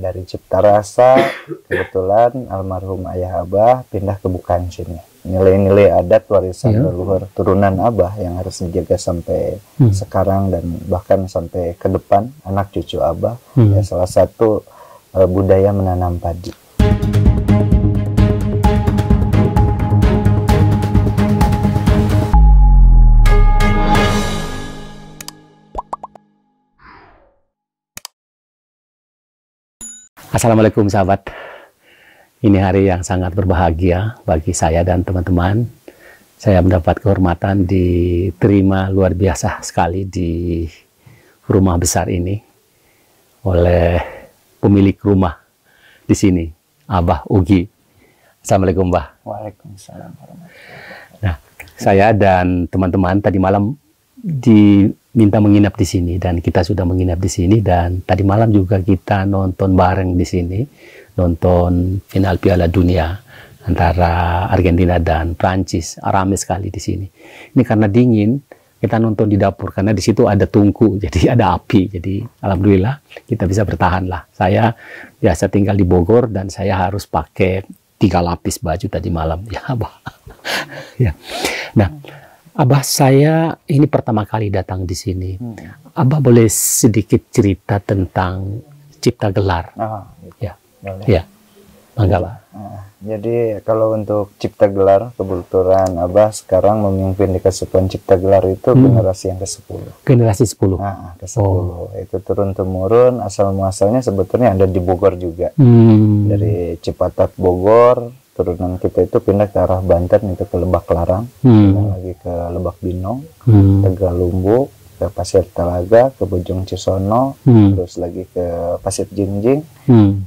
Dari Cipta Rasa, kebetulan almarhum ayah Abah pindah ke Bukan sini. Nilai-nilai adat warisan leluhur turunan Abah yang harus dijaga sampai sekarang dan bahkan sampai ke depan anak cucu Abah. Ya, salah satu budaya menanam padi. Assalamualaikum sahabat. Ini hari yang sangat berbahagia bagi saya dan teman-teman. Saya mendapat kehormatan diterima luar biasa sekali di rumah besar ini oleh pemilik rumah di sini, Abah Ugi. Assalamualaikum, Mbah. Waalaikumsalam. Nah, saya dan teman-teman tadi malam diminta menginap di sini dan kita sudah menginap di sini, dan tadi malam juga kita nonton bareng di sini, nonton final Piala Dunia antara Argentina dan Prancis. Ramai sekali di sini. Ini karena dingin, kita nonton di dapur karena di situ ada tungku, jadi ada api. Jadi alhamdulillah kita bisa bertahan lah. Saya biasa tinggal di Bogor dan saya harus pakai 3 lapis baju tadi malam. Ya, Abah. Ya. Nah, Abah, saya ini pertama kali datang di sini. Abah boleh sedikit cerita tentang Cipta Gelar? Gitu. Ya, boleh. Ya, bangga, Pak. Jadi kalau untuk Cipta Gelar, kebetulan Abah sekarang memimpin di Kesatuan Cipta Gelar itu generasi yang ke-10. Generasi 10? Ke-10. Itu turun-temurun, asal-muasalnya sebetulnya ada di Bogor juga. Dari Cipatat Bogor, turunan kita itu pindah ke arah Banten, itu ke Lebak Larang, pindah lagi ke Lebak Binong, Tegalumbu, ke Pasir Talaga, ke Bojong Cisono, terus lagi ke Pasir Jinjing,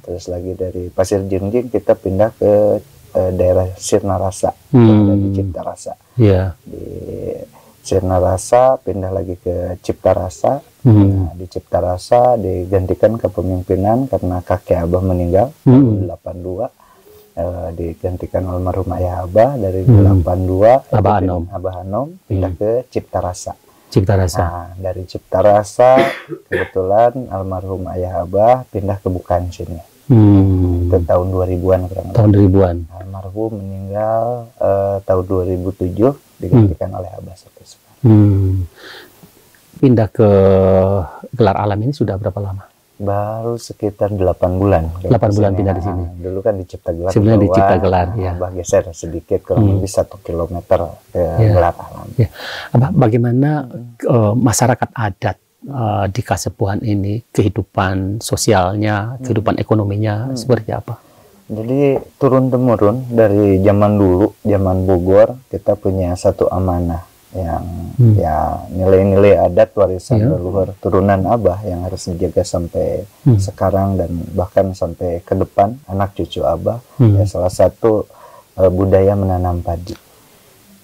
terus lagi dari Pasir Jinjing kita pindah ke daerah Sirna Rasa, ada di Cipta Rasa. Di Sirna Rasa pindah lagi ke Cipta Rasa. Nah, di Cipta Rasa digantikan kepemimpinan karena kakek Abah meninggal tahun 82. Digantikan almarhum ayah Abah dari 82. Abah Hanom pindah ke Cipta Rasa. Cipta Rasa. Nah, dari Cipta Rasa kebetulan almarhum ayah Abah pindah ke Bukan sini. Itu tahun 2000-an kurang lebih. Tahun 2000-an. Almarhum meninggal tahun 2007, digantikan oleh Abah sampai sekarang. Pindah ke Gelar Alam ini sudah berapa lama? Baru sekitar 8 bulan. 8 bulan pindah di sini. Dulu kan di Cipta Gelar. Sebenarnya di Cipta Gelar, ya. Abah geser sedikit, kurang lebih 1 kilometer ke Gelar Alam. Ya. Abah, bagaimana masyarakat adat di Kasepuhan ini, kehidupan sosialnya, kehidupan ekonominya seperti apa? Jadi turun-temurun dari zaman dulu, zaman Bogor, kita punya satu amanah yang ya nilai-nilai adat warisan leluhur turunan Abah yang harus dijaga sampai sekarang dan bahkan sampai ke depan anak cucu Abah. Ya, salah satu budaya menanam padi.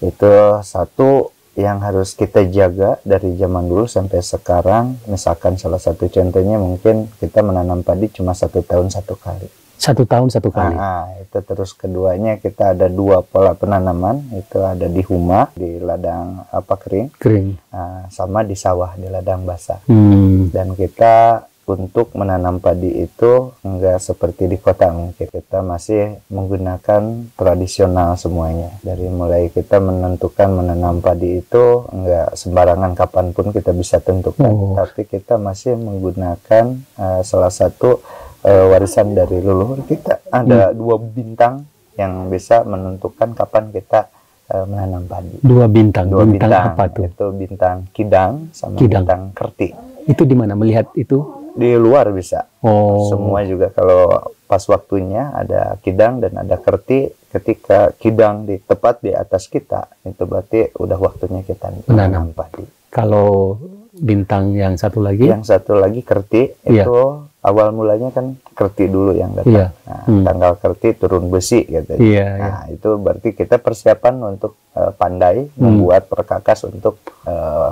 Itu satu yang harus kita jaga dari zaman dulu sampai sekarang. Misalkan salah satu contohnya mungkin kita menanam padi cuma 1 tahun 1 kali. 1 tahun 1 kali. Itu terus keduanya kita ada 2 pola penanaman, itu ada di huma, di ladang kering, sama di sawah, di ladang basah. Dan kita untuk menanam padi itu enggak seperti di kota, mungkin kita masih menggunakan tradisional semuanya. Dari mulai kita menentukan menanam padi itu enggak sembarangan, kapanpun kita bisa tentukan, tapi kita masih menggunakan salah satu warisan dari leluhur kita. Ada 2 bintang yang bisa menentukan kapan kita menanam padi. 2 bintang. 2 bintang. Apa tuh? Itu bintang Kidang sama bintang Kerti. Itu di mana melihat itu? Di luar bisa. Semua juga kalau pas waktunya ada Kidang dan ada Kerti. Ketika Kidang tepat di atas kita, itu berarti udah waktunya kita menanam padi. Kalau bintang yang satu lagi? Yang satu lagi Kerti, itu awal mulanya kan Kerti dulu yang datang. Tanggal Kerti turun besi gitu. Itu berarti kita persiapan untuk pandai membuat perkakas untuk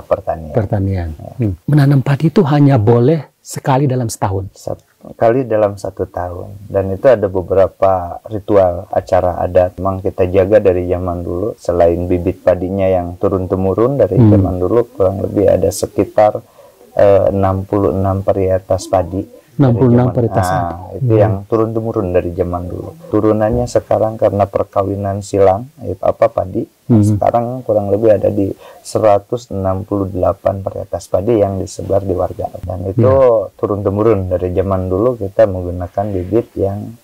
pertanian. Menanam padi itu hanya boleh sekali dalam setahun? Sekali dalam 1 tahun. Dan itu ada beberapa ritual acara adat memang kita jaga dari zaman dulu. Selain bibit padinya yang turun-temurun dari zaman dulu, kurang lebih ada sekitar 66 varietas padi 66 varietas. Itu yang turun-temurun dari zaman dulu. Turunannya sekarang karena perkawinan silang, padi. Sekarang kurang lebih ada di 168 varietas padi yang disebar di warga. Dan itu turun-temurun dari zaman dulu kita menggunakan bibit yang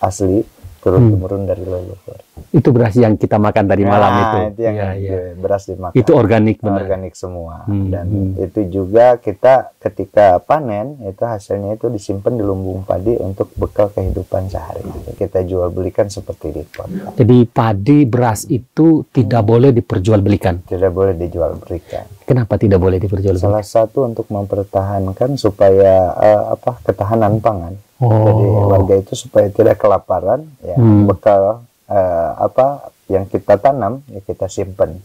asli, turun-temurun dari leluhur. Itu beras yang kita makan tadi malam itu. Itu yang beras dimakan. Itu organik benar. Organik semua. Dan itu juga kita ketika panen itu hasilnya itu disimpan di lumbung padi untuk bekal kehidupan sehari-hari. Kita jual belikan seperti di kota. Jadi padi beras itu tidak boleh diperjualbelikan. Tidak boleh dijual belikan. Kenapa tidak boleh diperjualbelikan? Salah satu untuk mempertahankan supaya ketahanan pangan. Jadi warga itu supaya tidak kelaparan, ya bekal yang kita tanam ya kita simpan.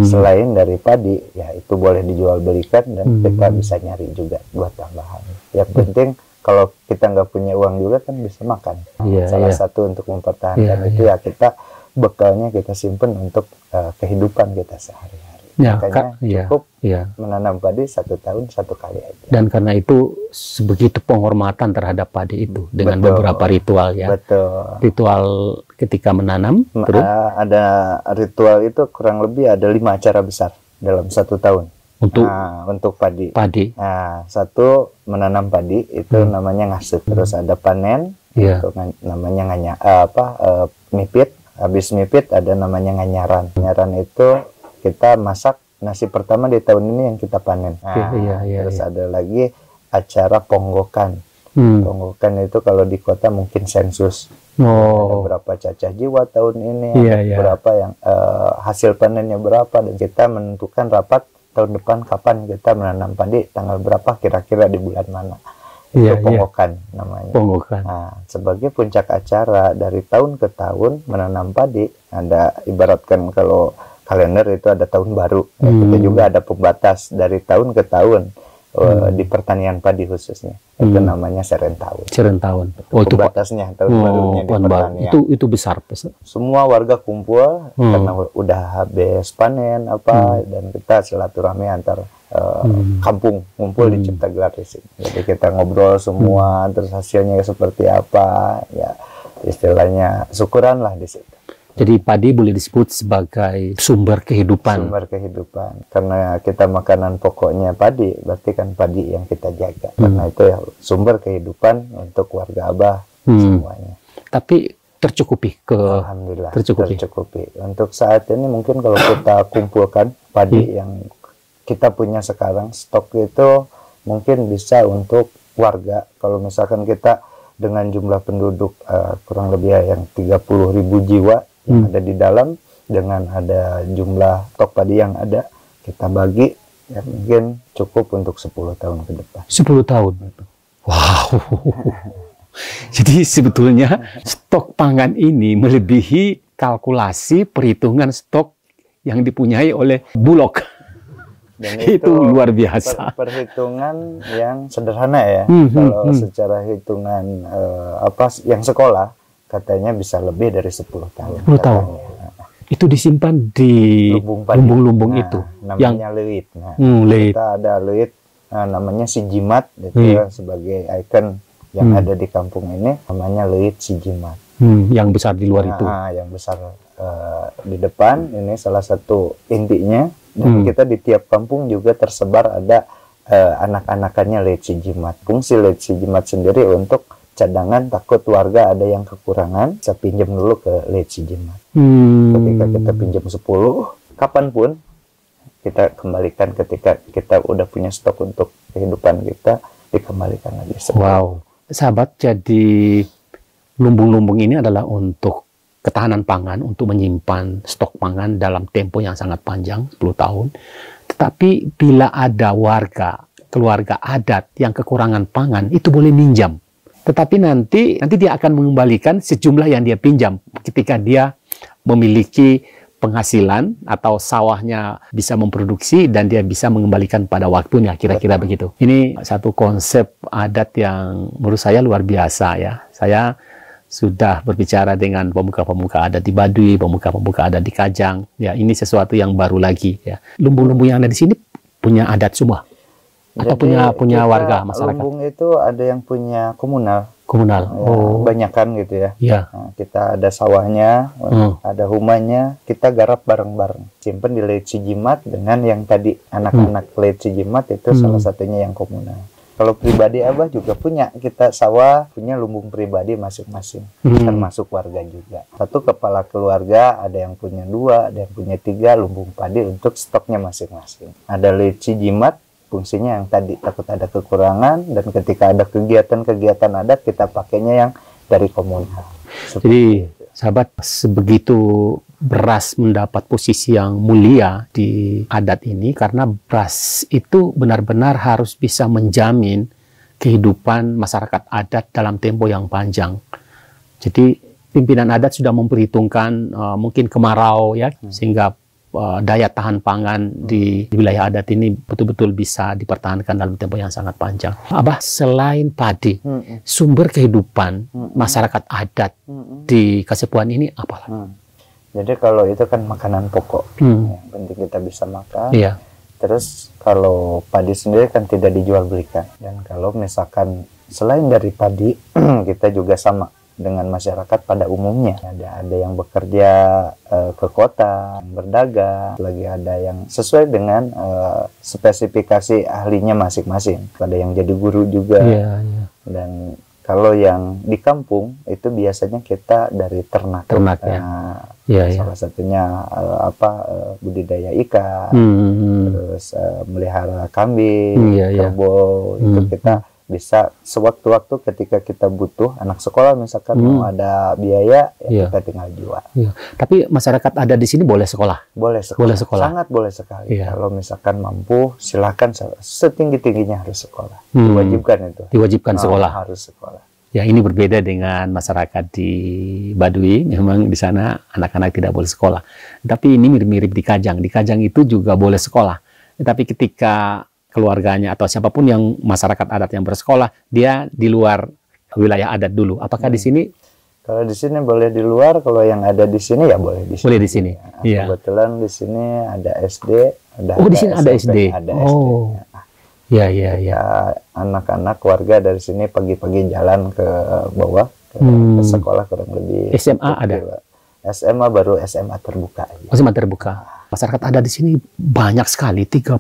Selain dari padi, ya itu boleh dijual belikan dan kita bisa nyari juga buat tambahan. Yang penting kalau kita nggak punya uang juga kan bisa makan. Salah satu untuk mempertahankan itu ya kita bekalnya kita simpan untuk kehidupan kita sehari-hari. Makanya cukup menanam padi 1 tahun 1 kali aja. Dan karena itu sebegitu penghormatan terhadap padi itu dengan beberapa ritual ya. Ritual ketika menanam. Terus ada ritual itu kurang lebih ada 5 acara besar dalam 1 tahun. Untuk padi. Satu menanam padi itu namanya ngasut. Terus ada panen itu namanya mipit. Habis mipit ada namanya nganyaran. Nganyaran itu kita masak nasi pertama di tahun ini yang kita panen. Terus ada lagi acara ponggokan. Ponggokan itu kalau di kota mungkin sensus. Ada berapa cacah jiwa tahun ini, berapa yang hasil panennya berapa, dan kita menentukan rapat tahun depan kapan kita menanam padi, tanggal berapa kira-kira di bulan mana. Itu ponggokan namanya. Sebagai puncak acara dari tahun ke tahun menanam padi, ada ibaratkan kalau kalender itu ada tahun baru. Kita juga ada pembatas dari tahun ke tahun di pertanian padi khususnya. Itu namanya Serentahun. Serentahun. Itu pembatasnya tahun barunya di pertanian. Itu besar. Semua warga kumpul karena udah habis panen dan kita silaturahmi antar kampung ngumpul di Ciptagelar di sini. Jadi kita ngobrol semua, terus hasilnya seperti apa, ya istilahnya syukuran lah di situ. Jadi padi boleh disebut sebagai sumber kehidupan. Sumber kehidupan. Karena kita makanan pokoknya padi, berarti kan padi yang kita jaga. Karena itu ya sumber kehidupan untuk warga Abah semuanya. Tapi tercukupi Alhamdulillah, tercukupi. Untuk saat ini mungkin kalau kita kumpulkan padi yang kita punya sekarang, stok itu mungkin bisa untuk warga. Kalau misalkan kita dengan jumlah penduduk kurang lebih yang 30.000 jiwa yang ada di dalam, dengan ada jumlah stok padi yang ada, kita bagi ya mungkin cukup untuk 10 tahun ke depan. 10 tahun? Wow. Jadi sebetulnya stok pangan ini melebihi kalkulasi perhitungan stok yang dipunyai oleh Bulog. Dan itu luar biasa. Perhitungan yang sederhana ya. Kalau secara hitungan yang sekolah katanya bisa lebih dari 10 tahun. 10 tahun. Itu disimpan di lumbung-lumbung itu. Namanya leuit. Kita ada leuit namanya Sijimat, itu sebagai ikon yang ada di kampung ini, namanya leuit Sijimat. Yang besar di luar itu. Yang besar di depan ini salah satu intinya. Dan kita di tiap kampung juga tersebar ada anak-anakannya leuit Sijimat. Fungsi leuit Sijimat sendiri untuk cadangan, takut warga ada yang kekurangan, saya pinjam dulu ke leuit Sijimat. Ketika kita pinjam 10, kapanpun kita kembalikan. Ketika kita udah punya stok untuk kehidupan kita, dikembalikan lagi. Wow, sahabat, jadi lumbung-lumbung ini adalah untuk ketahanan pangan, untuk menyimpan stok pangan dalam tempo yang sangat panjang, 10 tahun. Tetapi bila ada keluarga adat yang kekurangan pangan, itu boleh minjam. Tetapi nanti dia akan mengembalikan sejumlah yang dia pinjam ketika dia memiliki penghasilan atau sawahnya bisa memproduksi dan dia bisa mengembalikan pada waktunya, kira-kira begitu. Ini satu konsep adat yang menurut saya luar biasa ya. Saya sudah berbicara dengan pemuka-pemuka adat di Baduy, pemuka-pemuka adat di Kajang. Ya, ini sesuatu yang baru lagi ya. Lumbung-lumbung yang ada di sini punya adat semua. Atau punya warga masyarakat? Lumbung itu ada yang punya komunal. Komunal. Ya, banyakan gitu ya. Iya. Nah, kita ada sawahnya, ada humanya, kita garap bareng-bareng. Simpen di Leit Sijimat dengan yang tadi anak-anak Leit Sijimat itu salah satunya yang komunal. Kalau pribadi Abah juga punya, kita sawah punya lumbung pribadi masing-masing, termasuk warga juga. Satu kepala keluarga ada yang punya 2, ada yang punya 3 lumbung padi untuk stoknya masing-masing. Ada Leit Sijimat, fungsinya yang tadi takut ada kekurangan, dan ketika ada kegiatan-kegiatan adat kita pakainya yang dari komunal. Jadi sahabat, sebegitu beras mendapat posisi yang mulia di adat ini karena beras itu benar-benar harus bisa menjamin kehidupan masyarakat adat dalam tempo yang panjang. Jadi pimpinan adat sudah memperhitungkan mungkin kemarau ya, sehingga daya tahan pangan di wilayah adat ini betul-betul bisa dipertahankan dalam tempo yang sangat panjang. Abah, selain padi, sumber kehidupan masyarakat adat di Kasepuhan ini apa? Jadi kalau itu kan makanan pokok, yang penting kita bisa makan. Iya. Terus kalau padi sendiri kan tidak dijual belikan. Dan kalau misalkan selain dari padi, kita juga sama dengan masyarakat pada umumnya. Ada yang bekerja ke kota, yang berdagang, lagi ada yang sesuai dengan spesifikasi ahlinya masing-masing. Ada yang jadi guru juga. Iya. Dan kalau yang di kampung itu biasanya kita dari ternak. Ternak ya. Salah satunya budidaya ikan, terus melihara kambing, kerbau. Itu kita bisa sewaktu-waktu ketika kita butuh anak sekolah misalkan mau ada biaya kita tinggal jual. Tapi masyarakat ada di sini boleh sekolah? Boleh sekolah. Sangat boleh sekali. Kalau misalkan mampu silakan, setinggi-tingginya harus sekolah. Diwajibkan itu. Diwajibkan sekolah. Harus sekolah. Ya, ini berbeda dengan masyarakat di Baduy. Memang di sana anak-anak tidak boleh sekolah. Tapi ini mirip-mirip di Kajang. Di Kajang itu juga boleh sekolah. Tapi ketika keluarganya atau siapapun yang masyarakat adat yang bersekolah, dia di luar wilayah adat dulu. Apakah di sini? Kalau di sini boleh di luar, kalau yang ada di sini ya boleh di sini. Boleh di sini. Ya, kebetulan di sini ada SD, di sini ada SD. Ada SD. Ya. Anak-anak warga dari sini pagi-pagi jalan ke bawah ke sekolah kurang lebih. SMA ada. SMA baru SMA terbuka. SMA terbuka. Masyarakat adat di sini banyak sekali, 30.000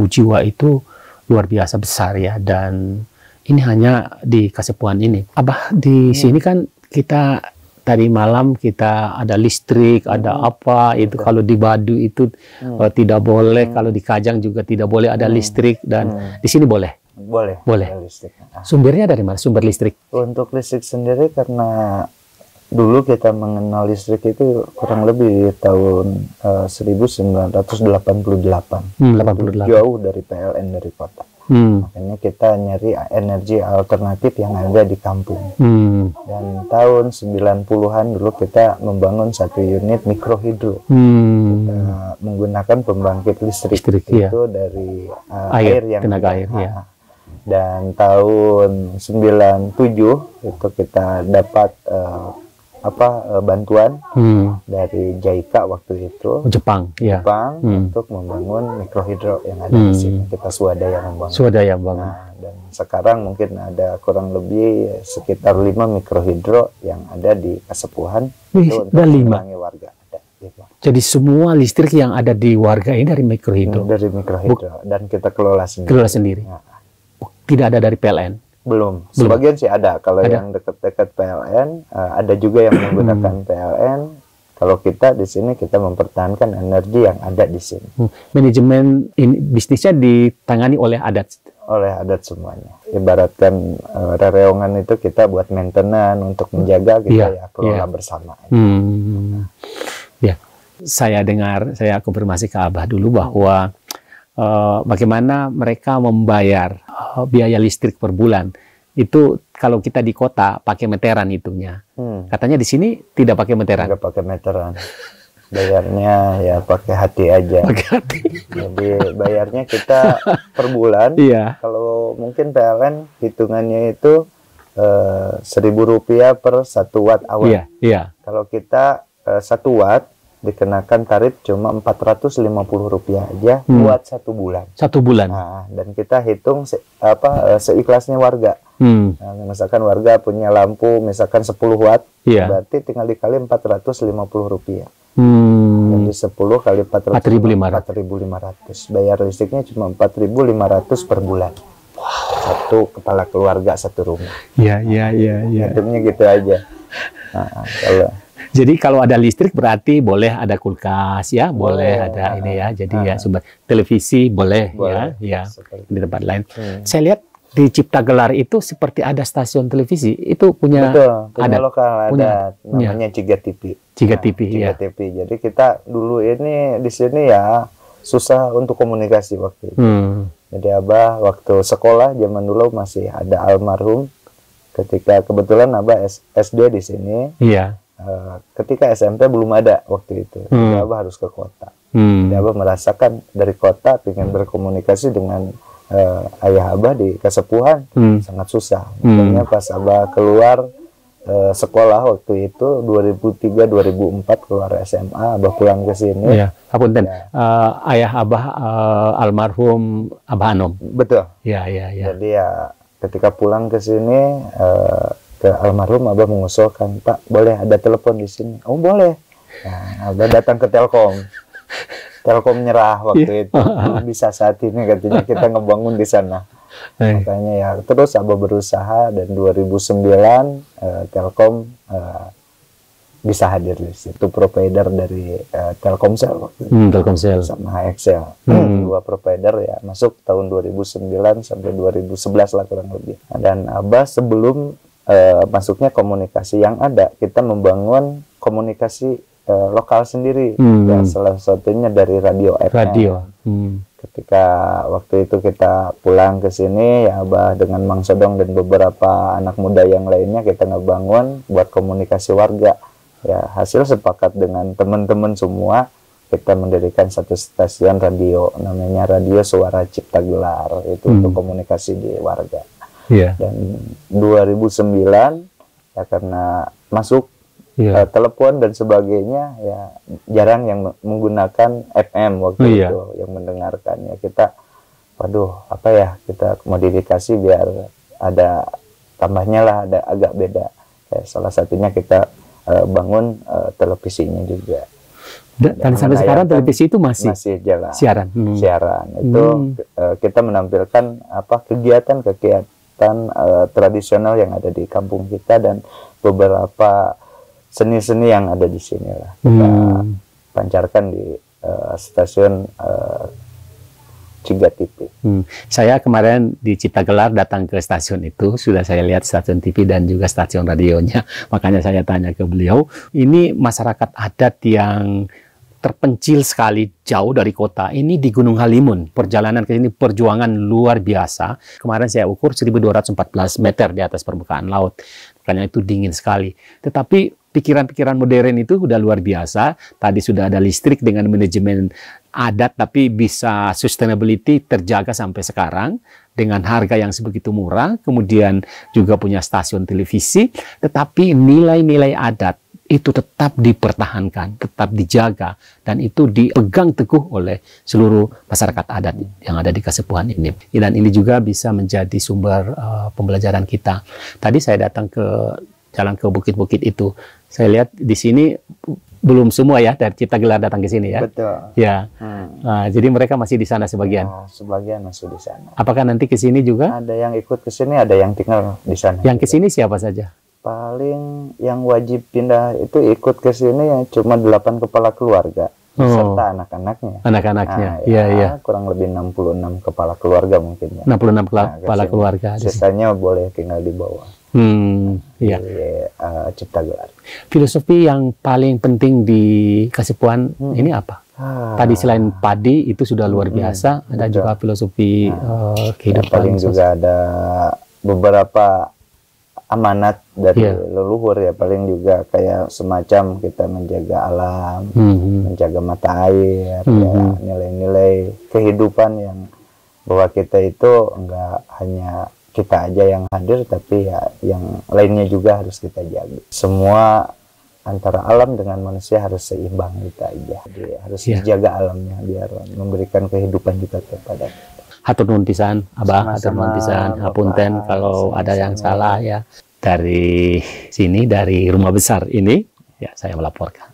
jiwa itu luar biasa besar ya, dan ini hanya di Kasepuhan ini. Abah, di sini kan kita tadi malam kita ada listrik, ada apa itu. Kalau di Baduy itu tidak boleh, kalau di Kajang juga tidak boleh ada listrik, dan di sini boleh. Boleh. Listrik. Sumbernya dari mana? Sumber listrik? Untuk listrik sendiri karena dulu kita mengenal listrik itu kurang lebih di tahun 1988. 88. Jauh dari PLN dari kota. Makanya kita nyari energi alternatif yang ada di kampung. Dan tahun 90-an dulu kita membangun 1 unit mikrohidro. Kita menggunakan pembangkit listrik itu dari air yang tenaga air. Dan tahun 97 itu kita dapat bantuan dari JICA waktu itu, Jepang untuk membangun mikrohidro yang ada di sini. Kita swadaya membangun. Nah, dan sekarang mungkin ada kurang lebih sekitar 5 mikrohidro yang ada di Kasepuhan itu untuk mengurangi warga. Jadi semua listrik yang ada di warga ini dari mikrohidro. Dari mikrohidro, dan kita kelola sendiri. Nah. Tidak ada dari PLN. Belum. Sebagian sih ada. Kalau yang dekat-dekat PLN, ada juga yang menggunakan PLN. Kalau kita di sini kita mempertahankan energi yang ada di sini. Manajemen bisnisnya ditangani oleh adat. Oleh adat semuanya. Ibaratkan rereongan itu kita buat maintenance untuk menjaga, kita kelola bersama. Ya, saya konfirmasi ke Abah dulu bahwa bagaimana mereka membayar biaya listrik per bulan. Itu kalau kita di kota pakai meteran itunya. Katanya di sini tidak pakai meteran. Tidak pakai meteran. Bayarnya ya pakai hati aja. Pakai hati. Jadi bayarnya kita per bulan. Kalau mungkin PLN hitungannya itu Rp1.000 per 1 watt hour. Kalau kita 1 watt dikenakan tarif cuma Rp450 aja buat 1 bulan. 1 bulan. Nah, dan kita hitung seikhlasnya warga. Nah, misalkan warga punya lampu misalkan 10 watt, berarti tinggal dikali Rp450. Jadi 10 kali 4.500. Bayar listriknya cuma 4.500 per bulan. Satu kepala keluarga, satu rumah. Iya. Hitungnya gitu aja. Nah, jadi kalau ada listrik berarti boleh ada kulkas ya, boleh ada ini ya. Jadi ya sumber televisi boleh ya di tempat lain. Saya lihat di Cipta Gelar itu seperti ada stasiun televisi. Itu punya punya lokal ada namanya Ciga TV. Ciga TV ya. TV. Jadi kita dulu ini di sini ya susah untuk komunikasi waktu itu. Jadi Abah waktu sekolah zaman dulu masih ada almarhum. Ketika kebetulan Abah SD di sini. Iya. Ketika SMP belum ada waktu itu, jadi Abah harus ke kota. Jadi Abah merasakan dari kota ingin berkomunikasi dengan ayah Abah di Kasepuhan sangat susah. Makanya pas Abah keluar sekolah waktu itu 2003-2004 keluar SMA, Abah pulang ke sini. Iya, Apunten. Ayah Abah almarhum Abah Anom. Betul. Iya. Jadi ya ketika pulang ke sini ke almarhum Abah mengusulkan, Pak boleh ada telepon di sini. Oh boleh. Nah, Abah datang ke Telkom. Telkom nyerah waktu itu. Bisa saat ini katanya kita ngebangun di sana. Makanya ya terus Abah berusaha dan 2009 Telkom bisa hadir di situ. Provider dari Telkomsel waktu itu. Telkomsel sama Excel. Dua provider ya masuk tahun 2009 sampai 2011 lah kurang lebih. Dan Abah sebelum masuknya komunikasi yang ada, kita membangun komunikasi lokal sendiri. Ya, salah satunya dari radio FM. Ketika waktu itu kita pulang ke sini, ya Abah dengan Mang Sodong dan beberapa anak muda yang lainnya kita ngebangun buat komunikasi warga. Ya hasil sepakat dengan teman-teman semua, kita mendirikan satu stasiun radio, namanya Radio Suara Cipta Gelar. Itu untuk komunikasi di warga. Dan 2009 ya karena masuk telepon dan sebagainya ya jarang yang menggunakan FM waktu itu yang mendengarkannya. Kita waduh apa ya kita modifikasi biar ada tambahnya lah, ada agak beda. Salah satunya kita bangun televisinya juga. Dan sampai sekarang televisi itu masih jalan siaran. Itu kita menampilkan kegiatan tradisional yang ada di kampung kita dan beberapa seni-seni yang ada di sini lah kita pancarkan di stasiun Ciga TV. Saya kemarin di Cipta Gelar datang ke stasiun itu, sudah saya lihat stasiun TV dan juga stasiun radionya. Makanya saya tanya ke beliau, ini masyarakat adat yang terpencil sekali jauh dari kota. Ini di Gunung Halimun. Perjalanan ke sini perjuangan luar biasa. Kemarin saya ukur 1214 meter di atas permukaan laut. Makanya itu dingin sekali. Tetapi pikiran-pikiran modern itu udah luar biasa. Tadi sudah ada listrik dengan manajemen adat, tapi bisa sustainability terjaga sampai sekarang dengan harga yang sebegitu murah. Kemudian juga punya stasiun televisi, tetapi nilai-nilai adat itu tetap dipertahankan, tetap dijaga, dan itu dipegang teguh oleh seluruh masyarakat adat yang ada di Kasepuhan ini. Dan ini juga bisa menjadi sumber pembelajaran kita. Tadi saya datang ke jalan ke bukit-bukit itu, saya lihat di sini belum semua ya dari Cipta Gelar datang ke sini ya. Betul. Ya. Nah, jadi mereka masih di sana sebagian. Sebagian masih di sana. Apakah nanti ke sini juga? Ada yang ikut ke sini, ada yang tinggal di sana. Yang ke sini siapa saja? Paling yang wajib pindah itu ikut ke sini ya cuma 8 kepala keluarga serta anak-anaknya. Anak-anaknya, iya. Kurang lebih 66 kepala keluarga mungkin ya. 66 kepala keluarga. Sisanya boleh tinggal di bawah. Iya. Cipta Gelar. Filosofi yang paling penting di Kasepuhan ini apa? Tadi selain padi itu sudah luar biasa, ada juga filosofi kehidupan. Paling juga ada beberapa amanat dari leluhur ya, paling juga kayak semacam kita menjaga alam, menjaga mata air, ya, nilai-nilai kehidupan yang bahwa kita itu enggak hanya kita aja yang hadir, tapi ya yang lainnya juga harus kita jaga. Semua antara alam dengan manusia harus seimbang gitu aja. Jadi harus dijaga alamnya biar memberikan kehidupan juga kepada kita. Hatur nuhun pisan, Abah, hatur nuhun pisan, hapunten kalau ada yang salah ya. Dari sini, dari rumah besar ini, ya saya melaporkan.